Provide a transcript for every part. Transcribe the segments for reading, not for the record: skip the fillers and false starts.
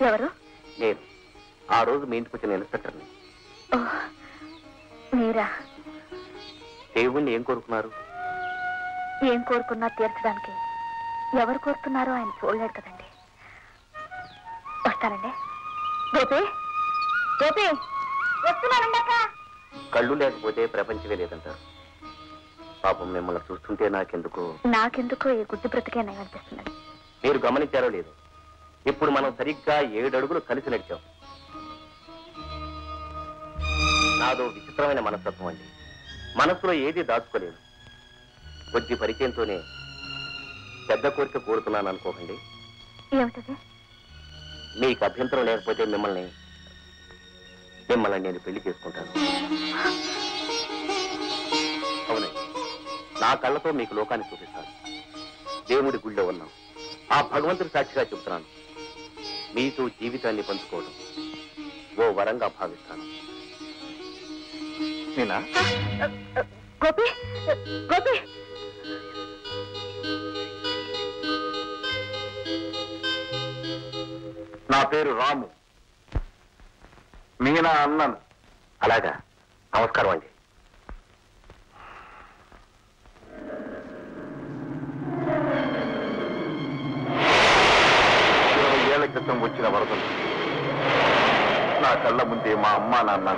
ఎవరు? నేను ఆ రోజు మీ ఇంటికి వచ్చిన ఇన్స్పెక్టర్ని. మీరా? దేవుణ్ణి ఏం కోరుకున్నారు? ఏం కోరుకున్నా తీర్చడానికి ఎవరు కోరుతున్నారో ఆయన చూడలేడు కదండి. వస్తానండి. గోపి, గోపి, వస్తున్నానండి అక్క. కళ్ళు లేకపోతే ప్రపంచమే లేదంటారు. పాపం మిమ్మల్ని చూస్తుంటే నాకెందుకో ఈ గుడ్డి బ్రతికే నయం అనిపిస్తున్నది. మీరు గమనించారో లేదు, ఇప్పుడు మనం సరిగ్గా 7 అడుగులు కలిసి నడిచాం. నాదో విచిత్రమైన మనస్తత్వం అండి. మనసులో ఏది దాచుకోలేదు. కొద్ది పరిచయంతోనే పెద్ద కోరిక కోరుతున్నాను అనుకోకండి. ఏమిటది? మీకు అభ్యంతరం లేకపోతే మిమ్మల్ని నేను పెళ్లి చేసుకుంటాను. అవునండి, నా కళ్ళతో మీకు లోకాన్ని చూపిస్తాను. దేవుడి గుళ్ళో ఉన్నాం. ఆ భగవంతుడి సాక్షిగా చెబుతున్నాను, మీతో జీవితాన్ని పంచుకోవడం ఓ వరంగా భావిస్తాను. నేనా? గోపి, గోపి, నా పేరు రాము. మీనా అన్నాను. అలాగా, నమస్కారం అండి. క్రితం వచ్చిన వరదలు నా కళ్ళ ముందే మా అమ్మా నాన్న,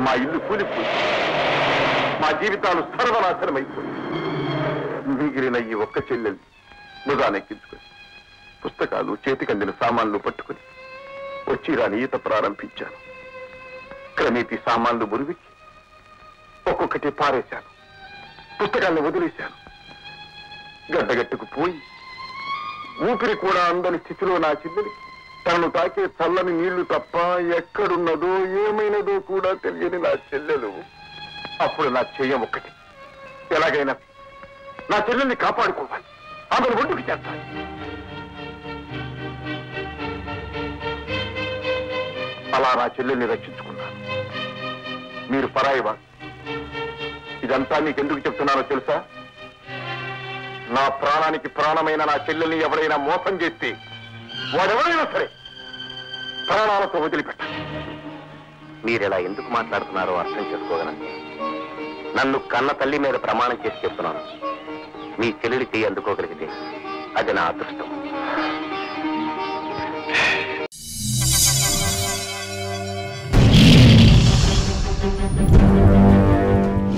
మా ఇల్లు కూలిపోయి, మా జీవితాలు సర్వనాశనమైపోయి, మిగిలిన ఈ ఒక్క చెల్లెల్ని ముగానెక్కించుకొని పుస్తకాలు, చేతికందిన సామాన్లు పట్టుకుని వచ్చి రాని ఈత ప్రారంభించాను. క్రమేపీ సామాన్లు మురివికి ఒక్కొక్కటి పారేశాను. పుస్తకాలను వదిలేశాను. గడ్డగట్టుకు పోయి ఊపిరి కూడా అందని స్థితిలో నా చెల్లెలి తనను తాకే చల్లని నీళ్లు తప్ప ఎక్కడున్నదో ఏమైనదో కూడా తెలియని నా చెల్లెలు. అప్పుడు నా చెయ్యం ఒక్కటి, ఎలాగైనా నా చెల్లెల్ని కాపాడుకోవాలి, ఆమెను ఒడ్డుకు చేస్తాను. అలా నా చెల్లెల్ని రక్షించుకున్నాను. మీరు పరాయివా? ఇదంతా నీకెందుకు చెప్తున్నానో తెలుసా? నా ప్రాణానికి ప్రాణమైన నా చెల్లెల్ని ఎవరైనా మోసం చేస్తే వాడెవరైనా సరే ప్రాణాలతో వదిలిపెట్టాలి. మీరెలా ఎందుకు మాట్లాడుతున్నారో అర్థం చేసుకోగలండి. నన్ను కన్న తల్లి మీద ప్రమాణం చేసి చెప్తున్నాను, మీ చెల్లెలి చేయి అందుకోగలిగితే అది నా అదృష్టం.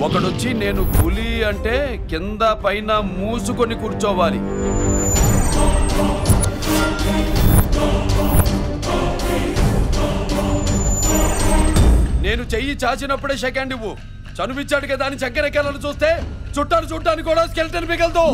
ఒకడొచ్చి నేను పులి అంటే కింద పైన మూసుకొని కూర్చోవాలి. నేను చెయ్యి చాచినప్పుడే సెకండ్ ఇవ్వు. చనువిచ్చాడు కదా అని చక్కెరకెళ్ళను చూస్తే చుట్టాను చూడటానికి కూడా స్కెల్టన్ మిగలదు.